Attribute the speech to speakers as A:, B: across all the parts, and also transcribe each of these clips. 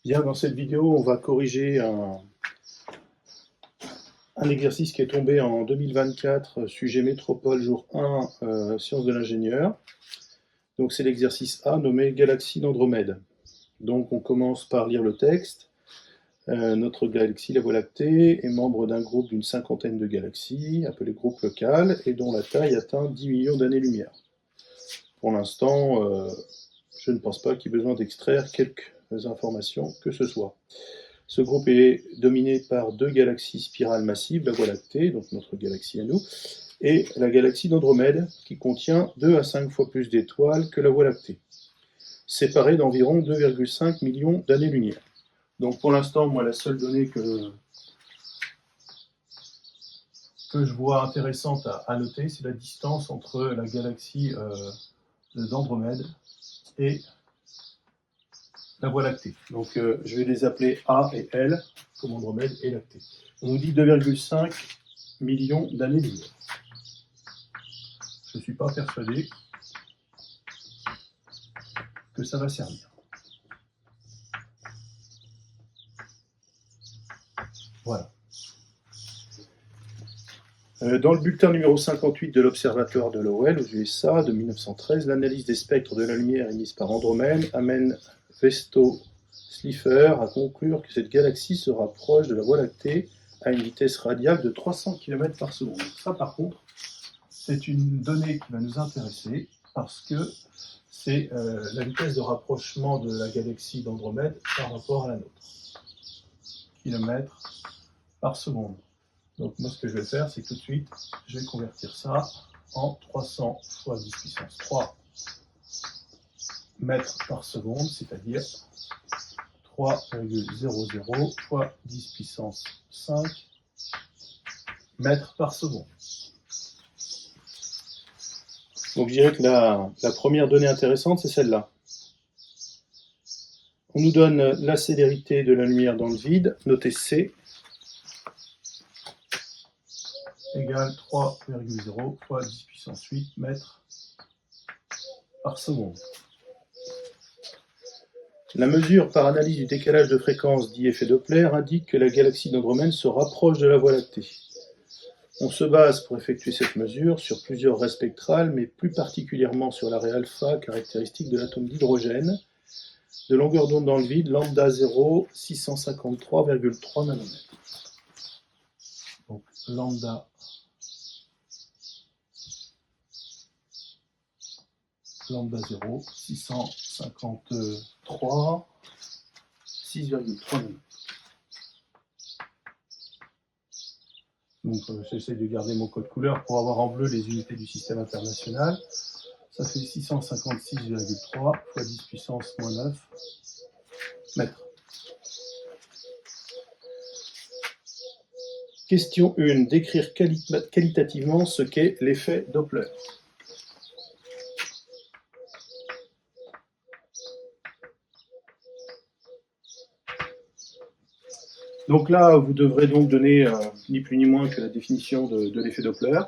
A: Bien, dans cette vidéo, on va corriger un exercice qui est tombé en 2024, sujet métropole, jour 1, sciences de l'ingénieur. Donc c'est l'exercice A nommé Galaxie d'Andromède. Donc on commence par lire le texte. Notre galaxie, la Voie lactée, est membre d'un groupe d'une cinquantaine de galaxies, appelé groupe local, et dont la taille atteint 10 millions d'années-lumière. Pour l'instant, je ne pense pas qu'il y ait besoin d'extraire quelques informations que ce soit. Ce groupe est dominé par deux galaxies spirales massives, la Voie lactée, donc notre galaxie à nous, et la galaxie d'Andromède, qui contient 2 à 5 fois plus d'étoiles que la Voie lactée, séparées d'environ 2,5 millions d'années-lumière. Donc pour l'instant, moi, la seule donnée que je vois intéressante à noter, c'est la distance entre la galaxie d'Andromède et la Voie lactée. Donc je vais les appeler A et L, comme Andromède et lactée. On nous dit 2,5 millions d'années-lumière. Je ne suis pas persuadé que ça va servir. Voilà. Dans le bulletin numéro 58 de l'Observatoire de Lowell aux USA de 1913, l'analyse des spectres de la lumière émise par Andromède amène Vesto Slipher à conclure que cette galaxie se rapproche de la Voie lactée à une vitesse radiale de 300 km par seconde. Ça, par contre, c'est une donnée qui va nous intéresser parce que c'est la vitesse de rapprochement de la galaxie d'Andromède par rapport à la nôtre. Kilomètres par seconde. Donc moi, ce que je vais faire, c'est que tout de suite, je vais convertir ça en 300 fois 10 puissance 3 mètres par seconde, c'est-à-dire 3,00 fois 10 puissance 5 mètres par seconde. Donc je dirais que la première donnée intéressante, c'est celle-là. On nous donne la célérité de la lumière dans le vide, notée C, égale 3,0 fois 10 puissance 8 mètres par seconde. La mesure par analyse du décalage de fréquence dit effet Doppler indique que la galaxie d'Andromède se rapproche de la Voie lactée. On se base pour effectuer cette mesure sur plusieurs raies spectrales, mais plus particulièrement sur l'arrêt alpha caractéristique de l'atome d'hydrogène, de longueur d'onde dans le vide, lambda 0, 653,3 nanomètres. Donc lambda 0, 653, 6,3 nanomètres. Donc j'essaie de garder mon code couleur pour avoir en bleu les unités du système international. Ça fait 656,3 fois 10 puissance moins 9 mètres. Question 1. Décrire qualitativement ce qu'est l'effet Doppler. Donc là, vous devrez donc donner ni plus ni moins que la définition de l'effet Doppler.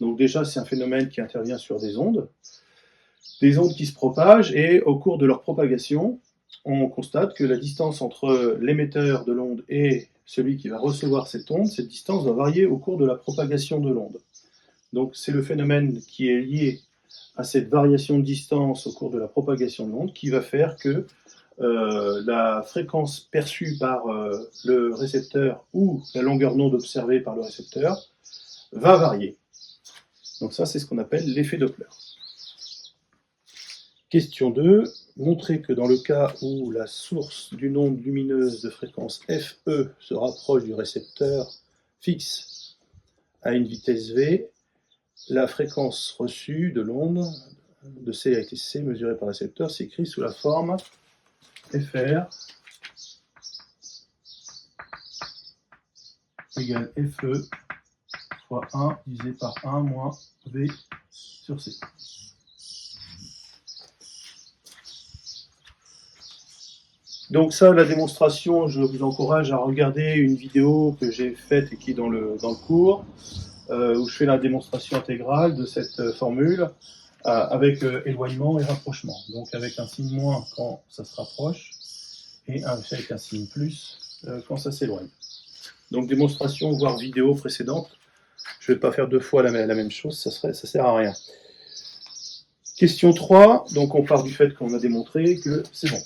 A: Donc déjà, c'est un phénomène qui intervient sur des ondes qui se propagent, et au cours de leur propagation, on constate que la distance entre l'émetteur de l'onde et celui qui va recevoir cette onde, cette distance va varier au cours de la propagation de l'onde. Donc c'est le phénomène qui est lié à cette variation de distance au cours de la propagation de l'onde qui va faire que la fréquence perçue par le récepteur ou la longueur d'onde observée par le récepteur va varier. Donc ça, c'est ce qu'on appelle l'effet Doppler. Question 2. Montrer que dans le cas où la source d'une onde lumineuse de fréquence FE se rapproche du récepteur fixe à une vitesse V, la fréquence reçue de l'onde de célérité C mesurée par le récepteur s'écrit sous la forme FR égale FE fois 1 divisé par 1 moins V sur C. Donc ça, la démonstration, je vous encourage à regarder une vidéo que j'ai faite et qui est dans le cours, où je fais la démonstration intégrale de cette formule avec éloignement et rapprochement. Donc avec un signe moins quand ça se rapproche, et avec un signe plus quand ça s'éloigne. Donc démonstration, voire vidéo précédente. Je ne vais pas faire deux fois la même chose, ça sert à rien. Question 3, donc on part du fait qu'on a démontré que c'est bon.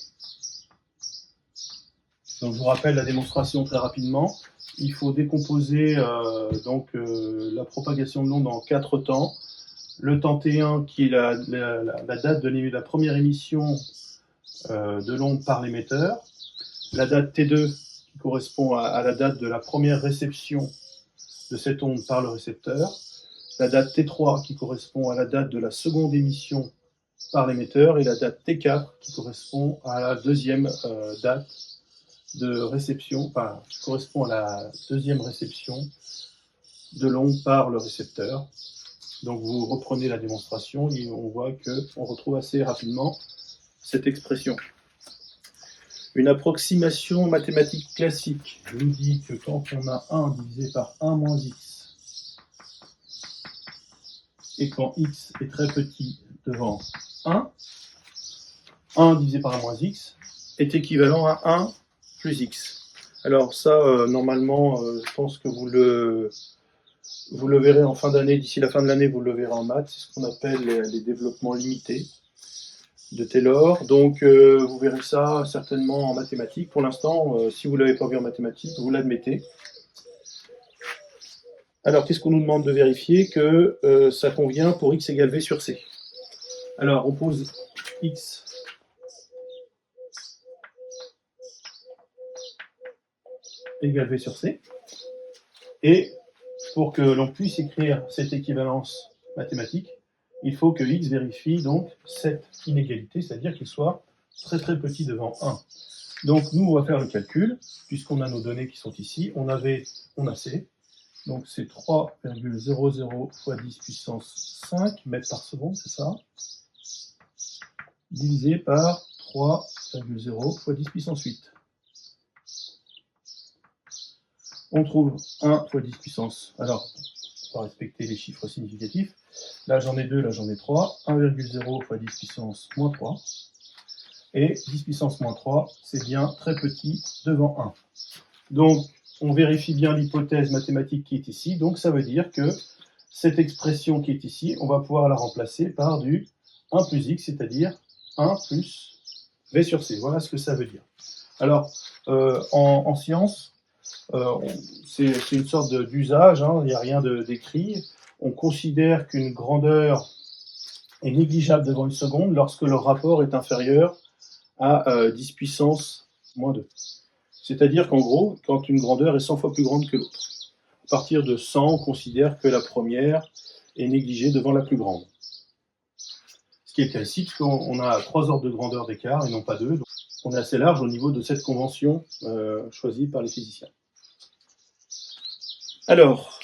A: Donc je vous rappelle la démonstration très rapidement. Il faut décomposer la propagation de l'onde en 4 temps. Le temps T1 qui est la date de la première émission de l'onde par l'émetteur. La date T2 qui correspond à la date de la première réception de cette onde par le récepteur. La date T3 qui correspond à la date de la seconde émission par l'émetteur et la date T4 qui correspond à la deuxième date de réception, qui correspond à la deuxième réception de l'onde par le récepteur. Donc vous reprenez la démonstration et on voit qu'on retrouve assez rapidement cette expression. Une approximation mathématique classique nous dit que quand on a 1 divisé par 1 moins x, et quand x est très petit devant 1, 1 divisé par 1 moins x est équivalent à 1 plus x. Alors ça, normalement, je pense que vous le verrez en fin d'année, d'ici la fin de l'année, vous le verrez en maths, c'est ce qu'on appelle les développements limités de Taylor. Donc vous verrez ça certainement en mathématiques. Pour l'instant, si vous ne l'avez pas vu en mathématiques, vous l'admettez. Alors qu'est-ce qu'on nous demande de vérifier? Que ça convient pour x égale v sur c. Alors on pose x égale v sur c. Et pour que l'on puisse écrire cette équivalence mathématique, il faut que x vérifie donc cette inégalité, c'est-à-dire qu'il soit très très petit devant 1. Donc nous, on va faire le calcul, puisqu'on a nos données qui sont ici. On a V, on a C. Donc c'est 3,00 fois 10 puissance 5 mètres par seconde, c'est ça, divisé par 3,0 fois 10 puissance 8. On trouve 1 fois 10 puissance. Alors, on va respecter les chiffres significatifs. Là, j'en ai 2, là, j'en ai 3. 1,0 fois 10 puissance moins 3. Et 10 puissance moins 3, c'est bien très petit devant 1. Donc, on vérifie bien l'hypothèse mathématique qui est ici. Donc, ça veut dire que cette expression qui est ici, on va pouvoir la remplacer par du 1 plus x, c'est-à-dire 1 plus v sur c. Voilà ce que ça veut dire. Alors, en sciences, c'est une sorte d'usage, hein, il n'y a rien d'écrit. On considère qu'une grandeur est négligeable devant une seconde lorsque le rapport est inférieur à 10 puissance moins 2. C'est-à-dire qu'en gros, quand une grandeur est 100 fois plus grande que l'autre. À partir de 100, on considère que la première est négligée devant la plus grande. Ce qui est le cas ici, parce qu'on a 3 ordres de grandeur d'écart et non pas 2. Donc on est assez large au niveau de cette convention choisie par les physiciens. Alors,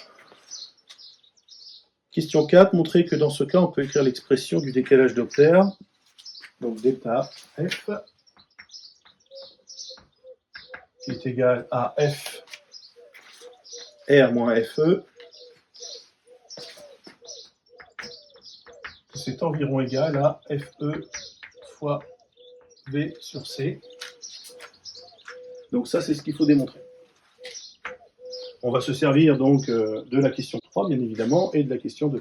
A: question 4, montrer que dans ce cas, on peut écrire l'expression du décalage Doppler, donc delta F, qui est égal à F R moins FE, c'est environ égal à FE fois V sur C. Donc ça, c'est ce qu'il faut démontrer. On va se servir donc de la question 3, bien évidemment, et de la question 2.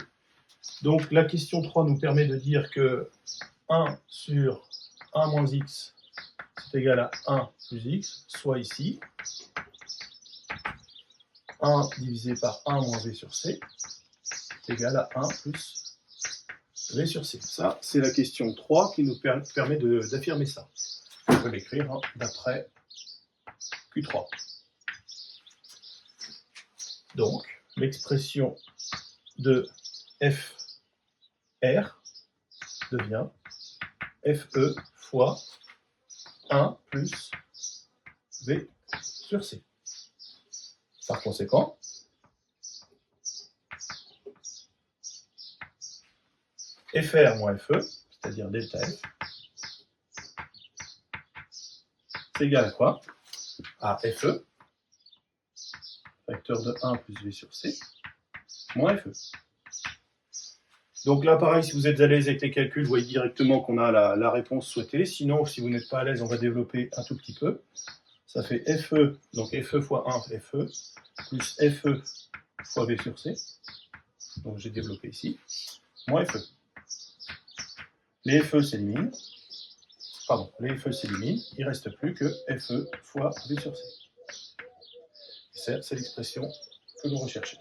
A: Donc la question 3 nous permet de dire que 1 sur 1 moins x, c'est égal à 1 plus x, soit ici, 1 divisé par 1 moins v sur c, c'est égal à 1 plus v sur c. Ça, c'est la question 3 qui nous permet d'affirmer ça. On peut l'écrire d'après Q3. Donc, l'expression de FR devient FE fois 1 plus V sur C. Par conséquent, FR moins FE, c'est-à-dire delta F, c'est égal à quoi? À FE, facteur de 1 plus V sur C, moins FE. Donc là, pareil, si vous êêtes à l'aise avec les calculs, vous voyez directement qu'on a la réponse souhaitée. Sinon, si vous n'êtes pas à l'aise, on va développer un tout petit peu. Ça fait FE, donc FE fois 1, FE, plus FE fois V sur C. Donc j'ai développé ici, moins FE. Les FE s'éliminent. Pardon, les FE s'éliminent. Il ne reste plus que FE fois V sur C. C'est l'expression que vous recherchez.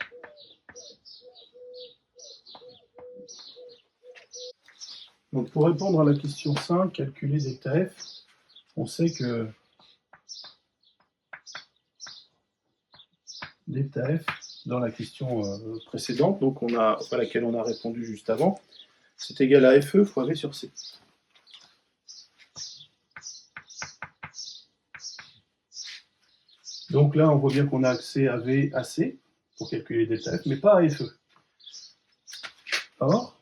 A: Donc pour répondre à la question 5, calculer delta F, on sait que delta F, dans la question précédente, donc à laquelle on a répondu juste avant, c'est égal à FE fois V sur C. Donc là, on voit bien qu'on a accès à V, à C, pour calculer delta F, mais pas à FE. Or,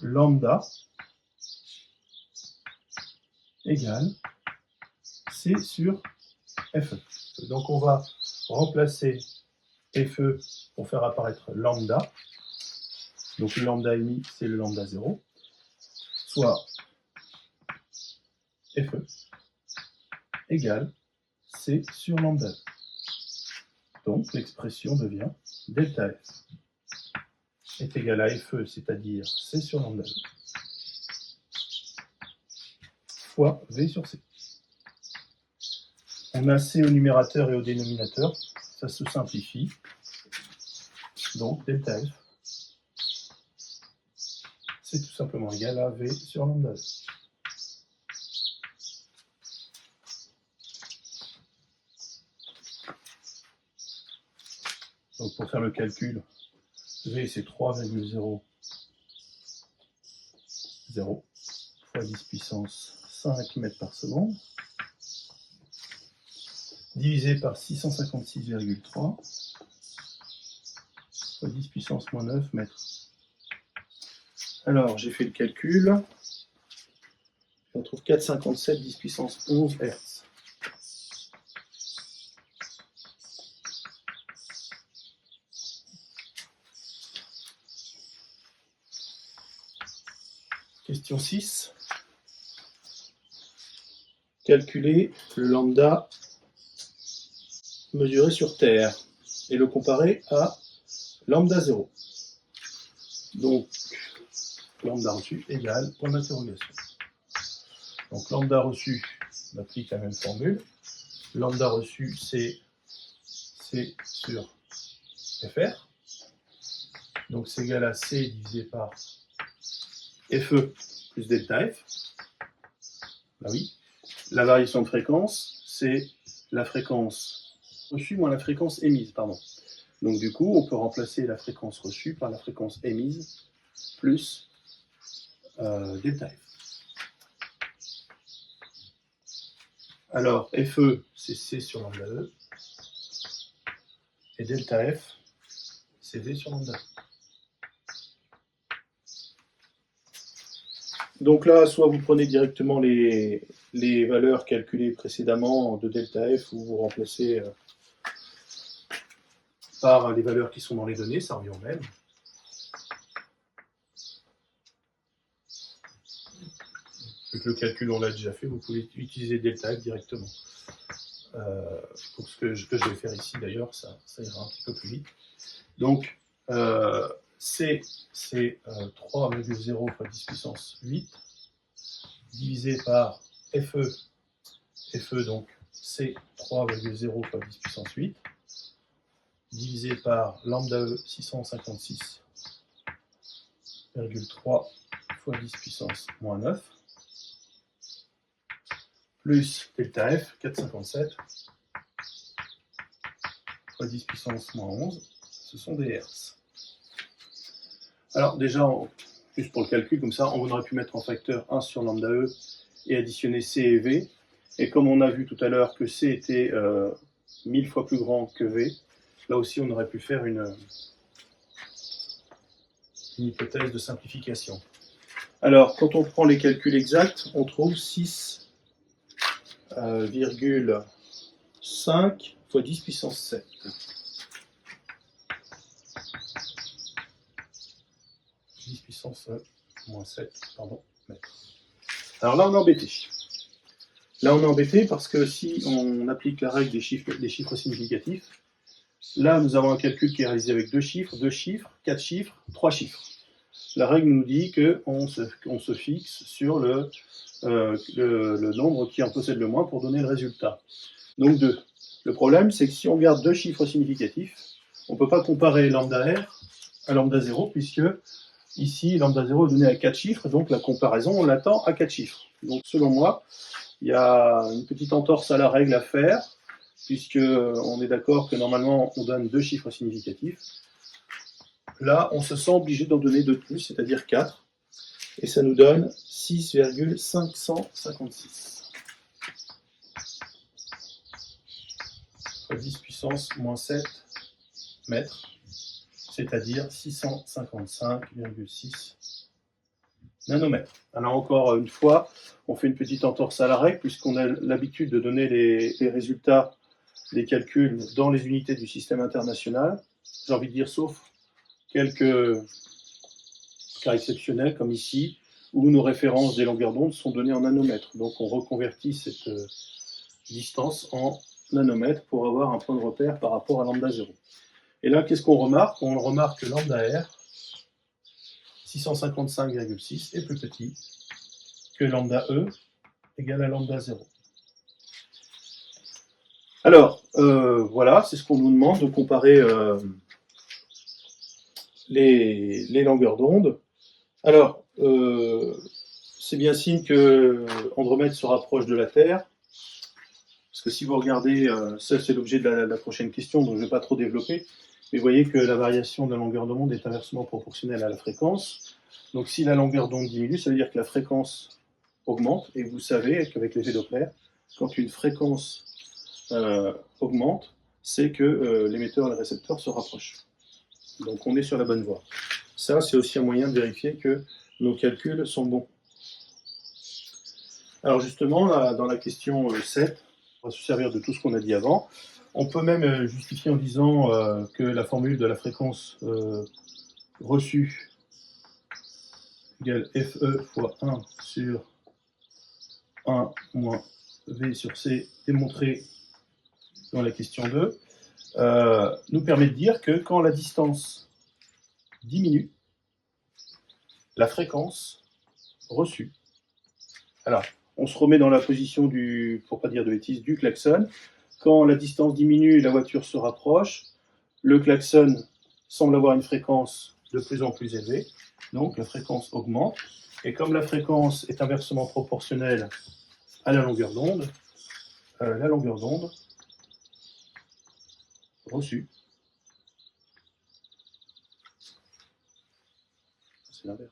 A: lambda égale C sur FE. Donc on va remplacer FE pour faire apparaître lambda. Donc le lambda émis, c'est le lambda 0, soit FE égale C sur lambda. Donc l'expression devient delta F est égal à FE, c'est-à-dire C sur lambda fois V sur C. On a C au numérateur et au dénominateur, ça se simplifie. Donc delta F, c'est tout simplement égal à V sur lambda. Donc pour faire le calcul, V c'est 3,00 fois 10 puissance 5 mètres par seconde, divisé par 656,3 fois 10 puissance moins 9 mètres. Alors j'ai fait le calcul, on trouve 4,57 10 puissance 11 Hz. Question 6. Calculer le lambda mesuré sur Terre et le comparer à lambda 0. Donc, lambda reçu égale point d'interrogation. Donc, lambda reçu, on applique la même formule. Lambda reçu, c'est C sur FR. Donc, c'est égal à C divisé par FE plus delta F. Bah oui. La variation de fréquence, c'est la fréquence reçue moins la fréquence émise, pardon. Donc du coup, on peut remplacer la fréquence reçue par la fréquence émise plus delta F. Alors, FE, c'est C sur lambda E, et delta F, c'est V sur lambda E. Donc là, soit vous prenez directement les valeurs calculées précédemment de delta F, ou vous remplacez par les valeurs qui sont dans les données, ça revient au même. Vu que le calcul, on l'a déjà fait, vous pouvez utiliser delta F directement. Pour ce que je vais faire ici, d'ailleurs, ça ira un petit peu plus vite. Donc, C, c'est 3,0 fois 10 puissance 8, divisé par FE donc, c'est 3,0 fois 10 puissance 8, divisé par lambda E 656,3 fois 10 puissance moins 9, plus delta F 457 fois 10 puissance moins 11, ce sont des Hertz. Alors déjà, juste pour le calcul, comme ça, on aurait pu mettre en facteur 1 sur lambda E et additionner C et V. Et comme on a vu tout à l'heure que C était 1000 fois plus grand que V, là aussi on aurait pu faire une hypothèse de simplification. Alors, quand on prend les calculs exacts, on trouve 6,5 fois 10 puissance 7. 10 puissance moins 7, pardon, mètres. Alors là, on est embêté. Là, on est embêté parce que si on applique la règle des chiffres significatifs, là, nous avons un calcul qui est réalisé avec 2 chiffres, 4 chiffres, 3 chiffres. La règle nous dit qu'on se fixe sur le nombre qui en possède le moins pour donner le résultat. Donc 2. Le problème, c'est que si on garde 2 chiffres significatifs, on ne peut pas comparer lambda R à lambda 0, puisque ici, lambda 0 est donné à 4 chiffres, donc la comparaison, on l'attend à 4 chiffres. Donc selon moi, il y a une petite entorse à la règle à faire, puisqu'on est d'accord que normalement, on donne 2 chiffres significatifs. Là, on se sent obligé d'en donner 2 de plus, c'est-à-dire 4, et ça nous donne 6,556. 10 puissance moins 7 mètres, c'est-à-dire 655,6 nanomètres. Alors encore une fois, on fait une petite entorse à la règle, puisqu'on a l'habitude de donner les résultats des calculs dans les unités du système international. J'ai envie de dire, sauf quelques cas exceptionnels, comme ici, où nos références des longueurs d'onde sont données en nanomètres. Donc on reconvertit cette distance en nanomètres pour avoir un point de repère par rapport à lambda 0. Et là, qu'est-ce qu'on remarque? On remarque que lambda R, 655,6, est plus petit que lambda E égale à lambda 0. Alors, voilà, c'est ce qu'on nous demande, de comparer les longueurs d'onde. Alors, c'est bien signe que Andromède se rapproche de la Terre, parce que si vous regardez, ça c'est l'objet de la prochaine question, donc je ne vais pas trop développer, mais vous voyez que la variation de la longueur d'onde est inversement proportionnelle à la fréquence. Donc si la longueur d'onde diminue, ça veut dire que la fréquence augmente, et vous savez qu'avec l'effet Doppler, quand une fréquence augmente, c'est que l'émetteur et le récepteur se rapprochent. Donc on est sur la bonne voie. Ça, c'est aussi un moyen de vérifier que nos calculs sont bons. Alors justement, là, dans la question 7, on va se servir de tout ce qu'on a dit avant. On peut même justifier en disant que la formule de la fréquence reçue égale FE fois 1 sur 1 moins V sur C, démontré dans la question 2, nous permet de dire que quand la distance diminue, la fréquence reçue. Alors, on se remet dans la position du, pour pas dire de bêtises, du klaxon. Quand la distance diminue, la voiture se rapproche, le klaxon semble avoir une fréquence de plus en plus élevée, donc la fréquence augmente, et comme la fréquence est inversement proportionnelle à la longueur d'onde reçue, c'est l'inverse.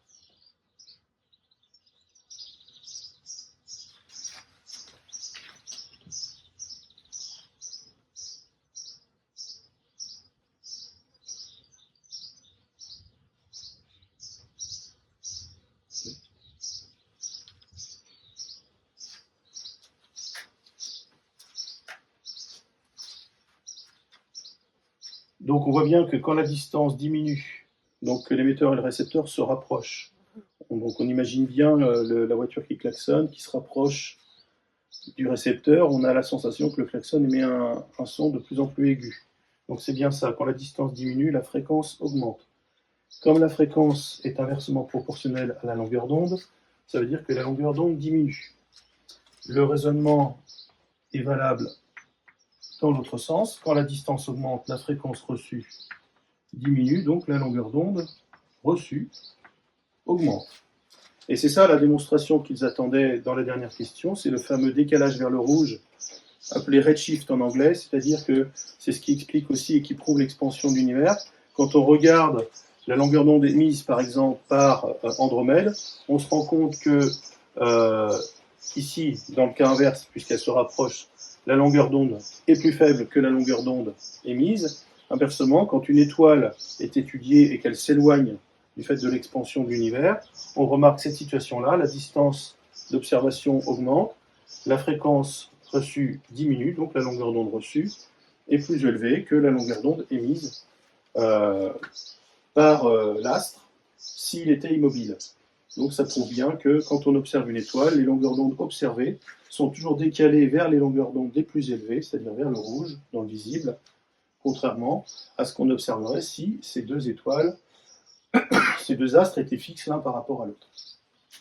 A: Donc on voit bien que quand la distance diminue, donc que l'émetteur et le récepteur se rapprochent, donc on imagine bien la voiture qui klaxonne, qui se rapproche du récepteur, on a la sensation que le klaxon émet un son de plus en plus aigu. Donc c'est bien ça, quand la distance diminue, la fréquence augmente. Comme la fréquence est inversement proportionnelle à la longueur d'onde, ça veut dire que la longueur d'onde diminue. Le raisonnement est valable dans l'autre sens. Quand la distance augmente, la fréquence reçue diminue, donc la longueur d'onde reçue augmente. Et c'est ça la démonstration qu'ils attendaient dans la dernière question, c'est le fameux décalage vers le rouge, appelé redshift en anglais, c'est-à-dire que c'est ce qui explique aussi et qui prouve l'expansion de l'univers. Quand on regarde la longueur d'onde émise, par exemple, par Andromède, on se rend compte que ici, dans le cas inverse, puisqu'elle se rapproche, la longueur d'onde est plus faible que la longueur d'onde émise. Inversement, quand une étoile est étudiée et qu'elle s'éloigne du fait de l'expansion de l'univers, on remarque cette situation-là, la distance d'observation augmente, la fréquence reçue diminue, donc la longueur d'onde reçue est plus élevée que la longueur d'onde émise par l'astre, s'il était immobile. Donc ça prouve bien que quand on observe une étoile, les longueurs d'onde observées sont toujours décalées vers les longueurs d'onde les plus élevées, c'est-à-dire vers le rouge, dans le visible, contrairement à ce qu'on observerait si ces deux étoiles, ces deux astres étaient fixes l'un par rapport à l'autre.